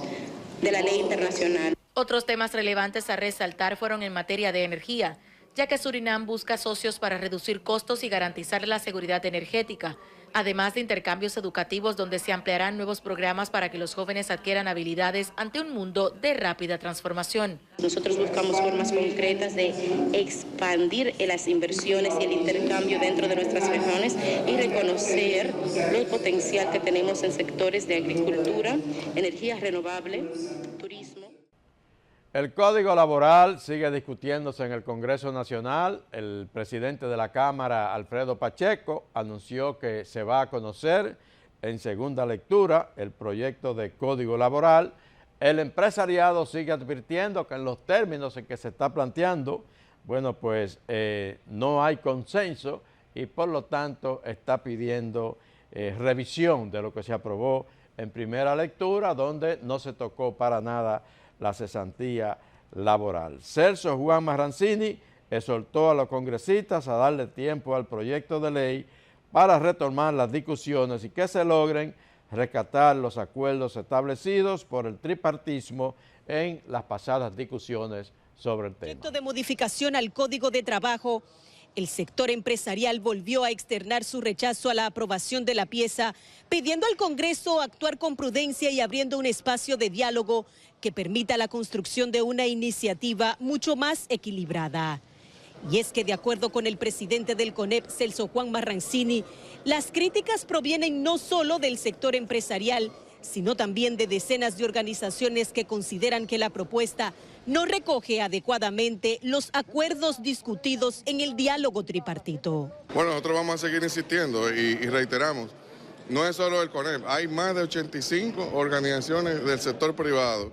de la ley internacional. Otros temas relevantes a resaltar fueron en materia de energía, ya que Surinam busca socios para reducir costos y garantizar la seguridad energética, además de intercambios educativos donde se ampliarán nuevos programas para que los jóvenes adquieran habilidades ante un mundo de rápida transformación. Nosotros buscamos formas concretas de expandir las inversiones y el intercambio dentro de nuestras regiones y reconocer el potencial que tenemos en sectores de agricultura, energía renovable, turismo. El Código Laboral sigue discutiéndose en el Congreso Nacional. El presidente de la Cámara, Alfredo Pacheco, anunció que se va a conocer en segunda lectura el proyecto de Código Laboral. El empresariado sigue advirtiendo que en los términos en que se está planteando, bueno, pues no hay consenso y por lo tanto está pidiendo revisión de lo que se aprobó en primera lectura, donde no se tocó para nada la cesantía laboral. Celso Juan Marrancini exhortó a los congresistas a darle tiempo al proyecto de ley para retomar las discusiones y que se logren rescatar los acuerdos establecidos por el tripartismo en las pasadas discusiones sobre el tema. Proyecto de modificación al Código de Trabajo. El sector empresarial volvió a externar su rechazo a la aprobación de la pieza, pidiendo al Congreso actuar con prudencia y abriendo un espacio de diálogo que permita la construcción de una iniciativa mucho más equilibrada. Y es que, de acuerdo con el presidente del CONEP, Celso Juan Marrancini, las críticas provienen no solo del sector empresarial, sino también de decenas de organizaciones que consideran que la propuesta no recoge adecuadamente los acuerdos discutidos en el diálogo tripartito. Bueno, nosotros vamos a seguir insistiendo y reiteramos, no es solo el CONEP, hay más de 85 organizaciones del sector privado,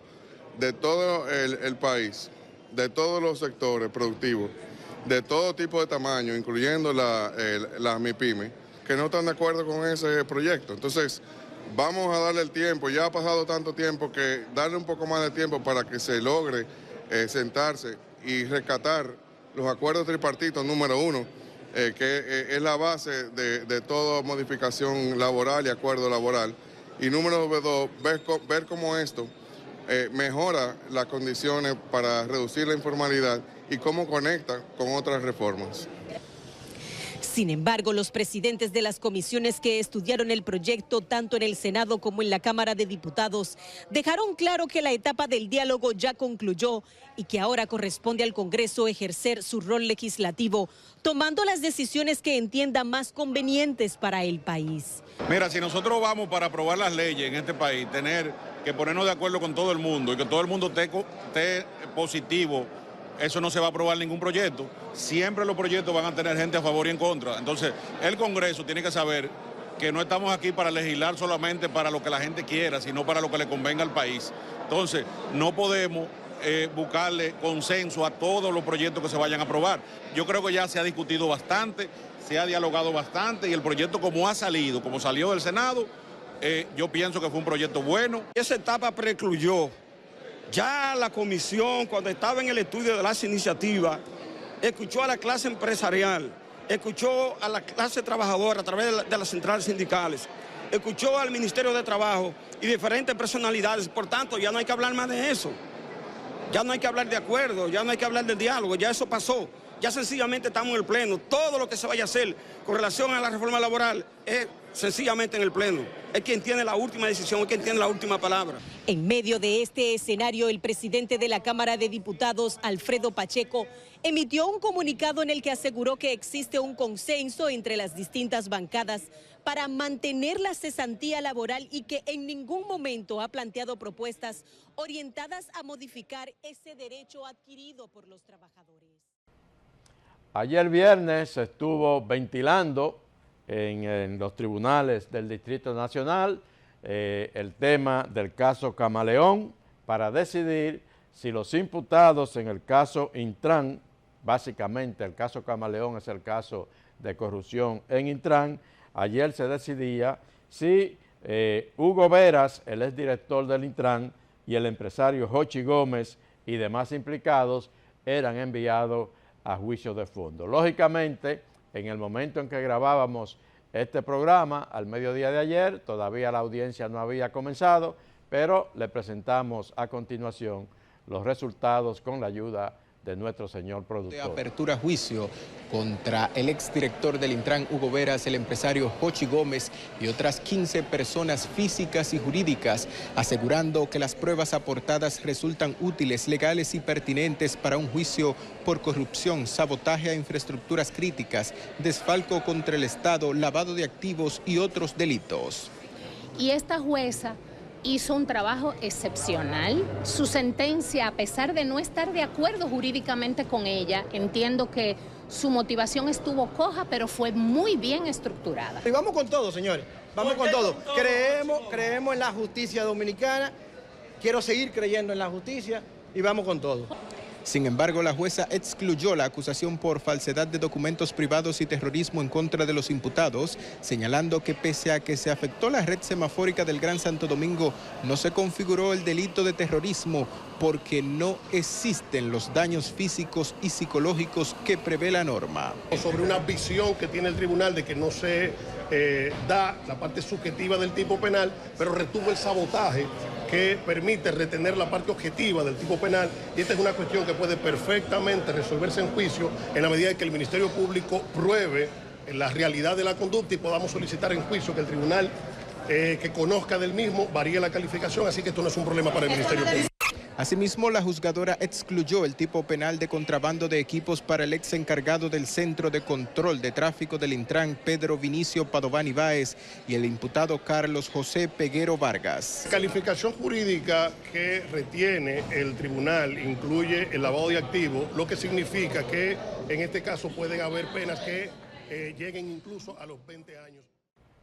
de todo el país, de todos los sectores productivos, de todo tipo de tamaño, incluyendo las MIPYME, que no están de acuerdo con ese proyecto. Entonces, vamos a darle el tiempo, ya ha pasado tanto tiempo que darle un poco más de tiempo para que se logre sentarse y rescatar los acuerdos tripartitos, número 1, que es la base de toda modificación laboral y acuerdo laboral. Y número 2, ver cómo esto mejora las condiciones para reducir la informalidad y cómo conecta con otras reformas. Sin embargo, los presidentes de las comisiones que estudiaron el proyecto, tanto en el Senado como en la Cámara de Diputados, dejaron claro que la etapa del diálogo ya concluyó y que ahora corresponde al Congreso ejercer su rol legislativo, tomando las decisiones que entienda más convenientes para el país. Mira, si nosotros vamos para aprobar las leyes en este país, tener que ponernos de acuerdo con todo el mundo y que todo el mundo esté positivo, eso no se va a aprobar ningún proyecto. Siempre los proyectos van a tener gente a favor y en contra. Entonces, el Congreso tiene que saber que no estamos aquí para legislar solamente para lo que la gente quiera, sino para lo que le convenga al país. Entonces, no podemos buscarle consenso a todos los proyectos que se vayan a aprobar. Yo creo que ya se ha discutido bastante, se ha dialogado bastante y el proyecto como ha salido, como salió del Senado, yo pienso que fue un proyecto bueno. Esa etapa precluyó. Ya la comisión, cuando estaba en el estudio de las iniciativas, escuchó a la clase empresarial, escuchó a la clase trabajadora a través de las centrales sindicales, escuchó al Ministerio de Trabajo y diferentes personalidades. Por tanto, ya no hay que hablar más de eso. Ya no hay que hablar de acuerdo, ya no hay que hablar del diálogo, ya eso pasó. Ya sencillamente estamos en el Pleno. Todo lo que se vaya a hacer con relación a la reforma laboral es sencillamente en el Pleno. Es quien tiene la última decisión, es quien tiene la última palabra. En medio de este escenario, el presidente de la Cámara de Diputados, Alfredo Pacheco, emitió un comunicado en el que aseguró que existe un consenso entre las distintas bancadas para mantener la cesantía laboral y que en ningún momento ha planteado propuestas orientadas a modificar ese derecho adquirido por los trabajadores. Ayer viernes se estuvo ventilando en los tribunales del Distrito Nacional el tema del caso Camaleón para decidir si los imputados en el caso Intran, básicamente el caso Camaleón es el caso de corrupción en Intran, ayer se decidía si Hugo Veras, el exdirector del Intran, y el empresario Jochi Gómez y demás implicados eran enviados a juicio de fondo. Lógicamente, en el momento en que grabábamos este programa, al mediodía de ayer, todavía la audiencia no había comenzado, pero le presentamos a continuación los resultados con la ayuda de nuestro señor productor. De apertura a juicio contra el exdirector del Intran, Hugo Veras, el empresario Jochi Gómez y otras 15 personas físicas y jurídicas, asegurando que las pruebas aportadas resultan útiles, legales y pertinentes para un juicio por corrupción, sabotaje a infraestructuras críticas, desfalco contra el Estado, lavado de activos y otros delitos. Y esta jueza hizo un trabajo excepcional. Su sentencia, a pesar de no estar de acuerdo jurídicamente con ella, entiendo que su motivación estuvo coja, pero fue muy bien estructurada. Y vamos con todo, señores. Vamos con todo. Creemos en la justicia dominicana. Quiero seguir creyendo en la justicia y vamos con todo. Sin embargo, la jueza excluyó la acusación por falsedad de documentos privados y terrorismo en contra de los imputados, señalando que pese a que se afectó la red semafórica del Gran Santo Domingo, no se configuró el delito de terrorismo porque no existen los daños físicos y psicológicos que prevé la norma. Sobre una visión que tiene el tribunal de que no se da la parte subjetiva del tipo penal, pero retuvo el sabotaje que permite retener la parte objetiva del tipo penal, y esta es una cuestión que puede perfectamente resolverse en juicio en la medida en que el Ministerio Público pruebe la realidad de la conducta y podamos solicitar en juicio que el tribunal que conozca del mismo varíe la calificación, así que esto no es un problema para el Ministerio Público. Asimismo, la juzgadora excluyó el tipo penal de contrabando de equipos para el ex encargado del Centro de Control de Tráfico del Intran, Pedro Vinicio Padován Ibáez, y el imputado Carlos José Peguero Vargas. La calificación jurídica que retiene el tribunal incluye el lavado de activos, lo que significa que en este caso pueden haber penas que lleguen incluso a los 20 años.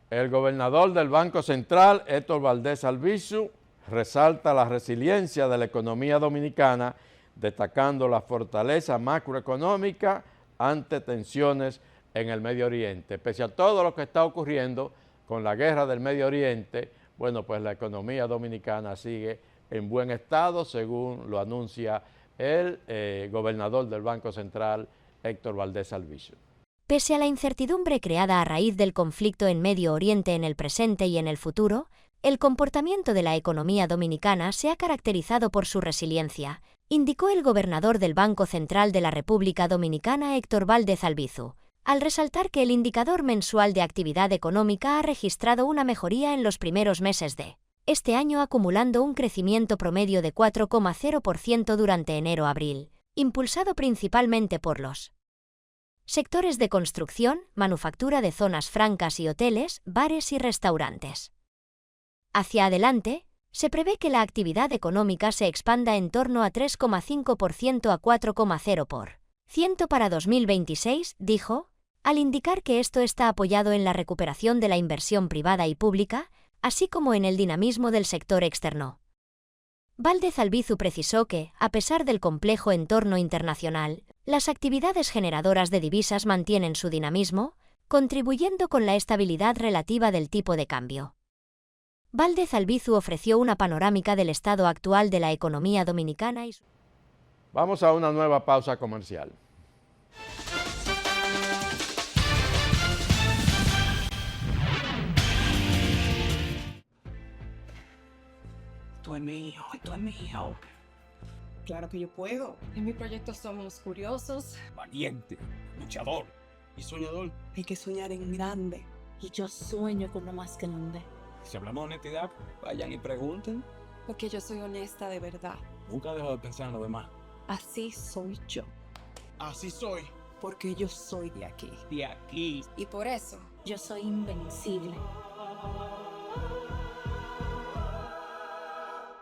El gobernador del Banco Central, Héctor Valdés Albizu, resalta la resiliencia de la economía dominicana, destacando la fortaleza macroeconómica ante tensiones en el Medio Oriente. Pese a todo lo que está ocurriendo con la guerra del Medio Oriente, bueno, pues la economía dominicana sigue en buen estado, según lo anuncia el gobernador del Banco Central, Héctor Valdés Albizu. Pese a la incertidumbre creada a raíz del conflicto en Medio Oriente en el presente y en el futuro, el comportamiento de la economía dominicana se ha caracterizado por su resiliencia, indicó el gobernador del Banco Central de la República Dominicana, Héctor Valdés Albizu, al resaltar que el indicador mensual de actividad económica ha registrado una mejoría en los primeros meses de este año, acumulando un crecimiento promedio de 4,0% durante enero-abril, impulsado principalmente por los sectores de construcción, manufactura de zonas francas y hoteles, bares y restaurantes. Hacia adelante, se prevé que la actividad económica se expanda en torno a 3,5% a 4,0% para 2026, dijo, al indicar que esto está apoyado en la recuperación de la inversión privada y pública, así como en el dinamismo del sector externo. Valdés Albizu precisó que, a pesar del complejo entorno internacional, las actividades generadoras de divisas mantienen su dinamismo, contribuyendo con la estabilidad relativa del tipo de cambio. Valdés Albizu ofreció una panorámica del estado actual de la economía dominicana y... Vamos a una nueva pausa comercial. Tú es mío. Claro que yo puedo. En mi proyecto somos curiosos, Valiente, luchador y soñador. hay que soñar en grande. Y yo sueño con lo más grande. Si hablamos de honestidad, vayan y pregunten. Porque yo soy honesta de verdad. Nunca dejo de pensar en lo demás. Así soy yo. Así soy. Porque yo soy de aquí. De aquí. Y por eso, Yo soy invencible.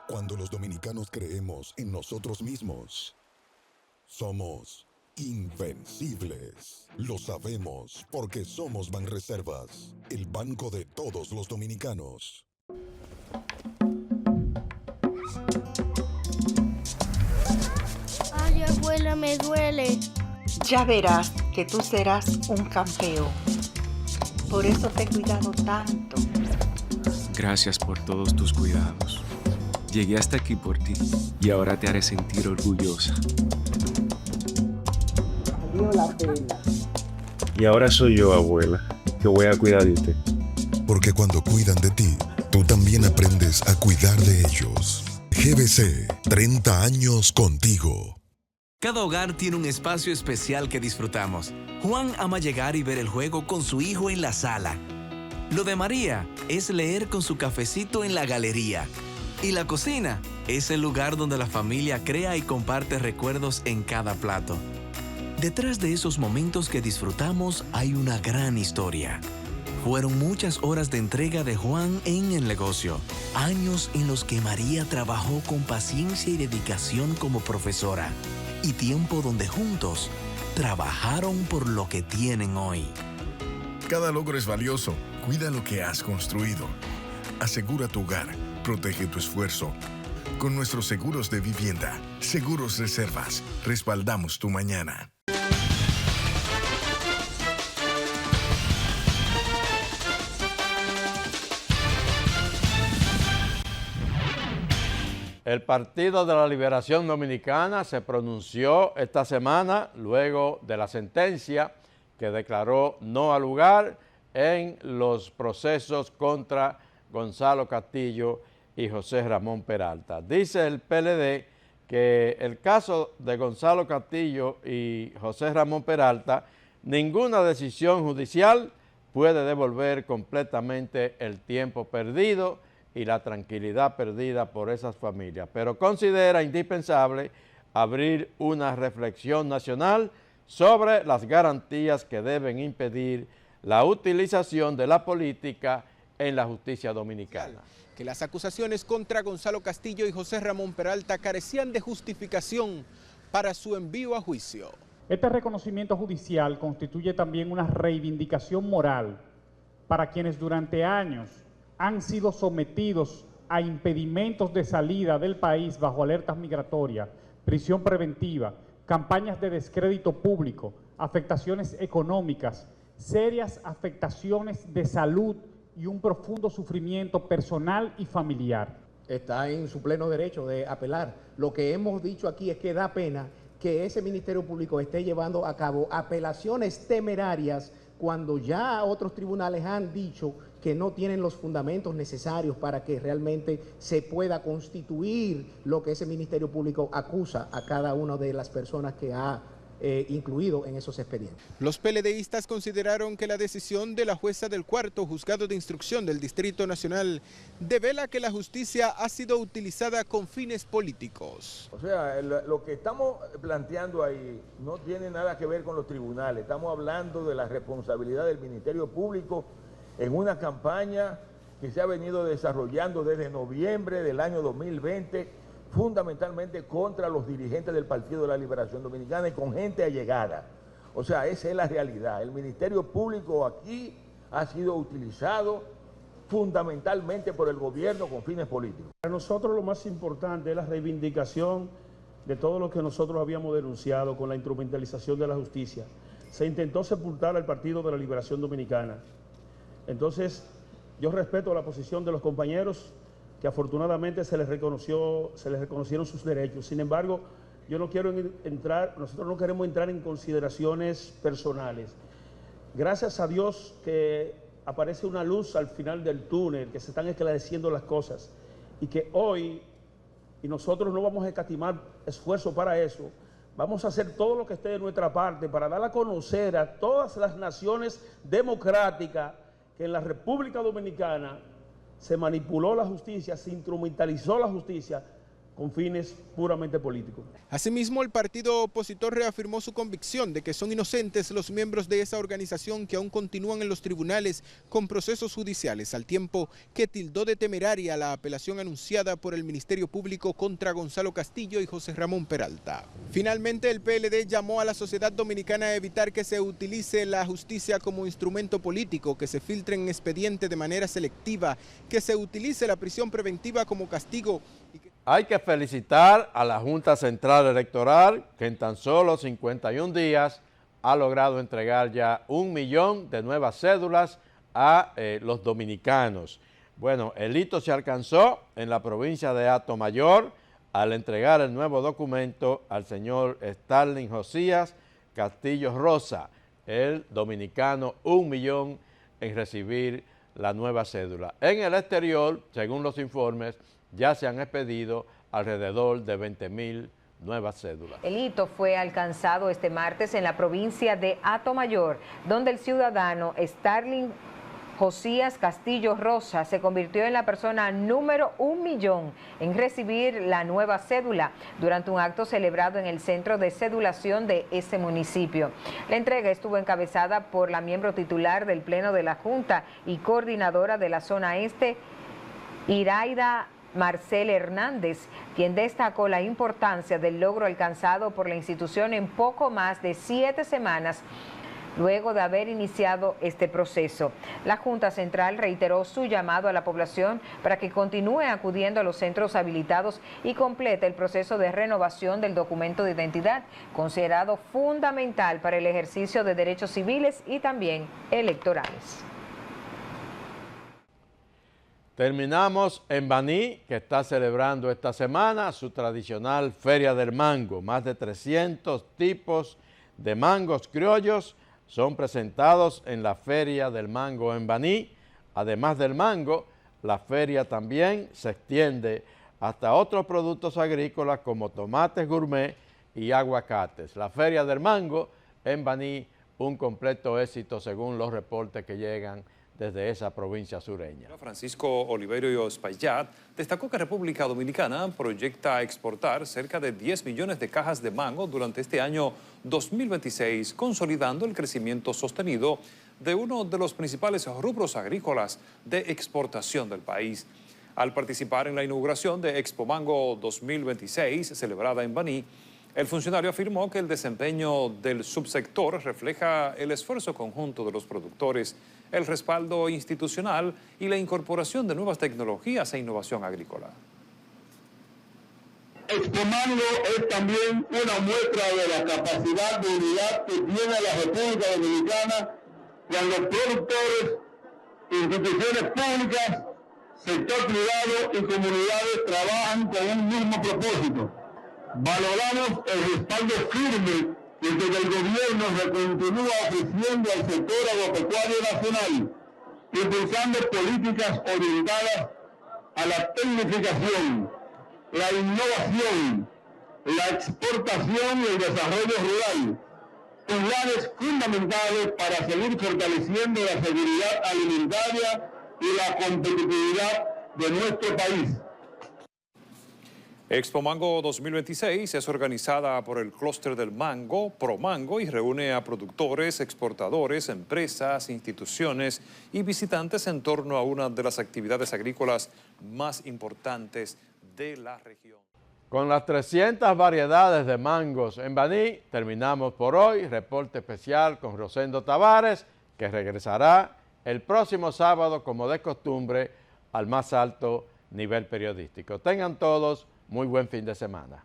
Cuando los dominicanos creemos en nosotros mismos, somos invencibles. Lo sabemos porque somos Banreservas, el banco de todos los dominicanos. Ay, abuela, me duele. Ya verás que tú serás un campeón. Por eso te he cuidado tanto. Gracias por todos tus cuidados. Llegué hasta aquí por ti y ahora te haré sentir orgullosa. Y ahora soy yo, abuela, que voy a cuidar de usted. Porque cuando cuidan de ti, tú también aprendes a cuidar de ellos. GBC, 30 años contigo. Cada hogar tiene un espacio especial que disfrutamos. Juan ama llegar y ver el juego con su hijo en la sala. Lo de María es leer con su cafecito en la galería. Y la cocina es el lugar donde la familia crea y comparte recuerdos en cada plato. Detrás de esos momentos que disfrutamos hay una gran historia. Fueron muchas horas de entrega de Juan en el negocio, años en los que María trabajó con paciencia y dedicación como profesora, y tiempo donde juntos trabajaron por lo que tienen hoy. Cada logro es valioso. Cuida lo que has construido. Asegura tu hogar. Protege tu esfuerzo. Con nuestros seguros de vivienda, Seguros Reservas, respaldamos tu mañana. El Partido de la Liberación Dominicana se pronunció esta semana luego de la sentencia que declaró no al lugar en los procesos contra Gonzalo Castillo y José Ramón Peralta. Dice el PLD que el caso de Gonzalo Castillo y José Ramón Peralta, ninguna decisión judicial puede devolver completamente el tiempo perdido y la tranquilidad perdida por esas familias, pero considera indispensable abrir una reflexión nacional sobre las garantías que deben impedir la utilización de la política en la justicia dominicana. Que las acusaciones contra Gonzalo Castillo y José Ramón Peralta carecían de justificación para su envío a juicio. Este reconocimiento judicial constituye también una reivindicación moral para quienes durante años han sido sometidos a impedimentos de salida del país bajo alertas migratorias, prisión preventiva, campañas de descrédito público, afectaciones económicas, serias afectaciones de salud y un profundo sufrimiento personal y familiar. Está en su pleno derecho de apelar. Lo que hemos dicho aquí es que da pena que ese Ministerio Público esté llevando a cabo apelaciones temerarias cuando ya otros tribunales han dicho que no tienen los fundamentos necesarios para que realmente se pueda constituir lo que ese Ministerio Público acusa a cada una de las personas que ha incluido en esos expedientes. Los PLDistas consideraron que la decisión de la jueza del cuarto juzgado de instrucción del Distrito Nacional devela que la justicia ha sido utilizada con fines políticos. O sea, lo que estamos planteando ahí no tiene nada que ver con los tribunales, estamos hablando de la responsabilidad del Ministerio Público en una campaña que se ha venido desarrollando desde noviembre del año 2020, fundamentalmente contra los dirigentes del Partido de la Liberación Dominicana y con gente allegada. O sea, esa es la realidad. El Ministerio Público aquí ha sido utilizado fundamentalmente por el gobierno con fines políticos. Para nosotros lo más importante es la reivindicación de todo lo que nosotros habíamos denunciado con la instrumentalización de la justicia. Se intentó sepultar al Partido de la Liberación Dominicana. Entonces, yo respeto la posición de los compañeros que afortunadamente se les reconocieron sus derechos. Sin embargo, nosotros no queremos entrar en consideraciones personales. Gracias a Dios que aparece una luz al final del túnel, que se están esclareciendo las cosas y que hoy, y nosotros no vamos a escatimar esfuerzo para eso, vamos a hacer todo lo que esté de nuestra parte para dar a conocer a todas las naciones democráticas que en la República Dominicana se manipuló la justicia, se instrumentalizó la justicia con fines puramente políticos. Asimismo, el partido opositor reafirmó su convicción de que son inocentes los miembros de esa organización que aún continúan en los tribunales con procesos judiciales, al tiempo que tildó de temeraria la apelación anunciada por el Ministerio Público contra Gonzalo Castillo y José Ramón Peralta. Finalmente, el PLD llamó a la sociedad dominicana a evitar que se utilice la justicia como instrumento político, que se filtre en expediente de manera selectiva, que se utilice la prisión preventiva como castigo. Hay que felicitar a la Junta Central Electoral que en tan solo 51 días ha logrado entregar ya 1 millón de nuevas cédulas a los dominicanos. Bueno, el hito se alcanzó en la provincia de Atomayor al entregar el nuevo documento al señor Starling Josías Castillo Rosa, el dominicano 1 millón en recibir la nueva cédula. En el exterior, según los informes, ya se han expedido alrededor de 20.000 nuevas cédulas. El hito fue alcanzado este martes en la provincia de Atomayor, donde el ciudadano Starling Josías Castillo Rosa se convirtió en la persona número 1 millón en recibir la nueva cédula durante un acto celebrado en el centro de cedulación de ese municipio. La entrega estuvo encabezada por la miembro titular del Pleno de la Junta y coordinadora de la zona este, Iraida Marcel Hernández, quien destacó la importancia del logro alcanzado por la institución en poco más de 7 semanas luego de haber iniciado este proceso. La Junta Central reiteró su llamado a la población para que continúe acudiendo a los centros habilitados y complete el proceso de renovación del documento de identidad, considerado fundamental para el ejercicio de derechos civiles y también electorales. Terminamos en Baní, que está celebrando esta semana su tradicional Feria del Mango. Más de 300 tipos de mangos criollos son presentados en la Feria del Mango en Baní. Además del mango, la feria también se extiende hasta otros productos agrícolas como tomates gourmet y aguacates. La Feria del Mango en Baní, un completo éxito según los reportes que llegan desde esa provincia sureña. Francisco Oliverio Espaillat destacó que República Dominicana proyecta exportar cerca de 10 millones de cajas de mango durante este año 2026, consolidando el crecimiento sostenido de uno de los principales rubros agrícolas de exportación del país. Al participar en la inauguración de Expo Mango 2026, celebrada en Baní, el funcionario afirmó que el desempeño del subsector refleja el esfuerzo conjunto de los productores, el respaldo institucional y la incorporación de nuevas tecnologías e innovación agrícola. Expo Mango es también una muestra de la capacidad de unidad que tiene la República Dominicana cuando productores, instituciones públicas, sector privado y comunidades trabajan con un mismo propósito. Valoramos el respaldo firme que desde el gobierno se continúa ofreciendo al sector agropecuario nacional, impulsando políticas orientadas a la tecnificación, la innovación, la exportación y el desarrollo rural, pilares fundamentales para seguir fortaleciendo la seguridad alimentaria y la competitividad de nuestro país. Expo Mango 2026 es organizada por el Clúster del Mango, ProMango, y reúne a productores, exportadores, empresas, instituciones y visitantes en torno a una de las actividades agrícolas más importantes de la región. Con las 300 variedades de mangos en Baní, terminamos por hoy. Reporte especial con Rosendo Tavares, que regresará el próximo sábado, como de costumbre, al más alto nivel periodístico. Tengan todos muy buen fin de semana.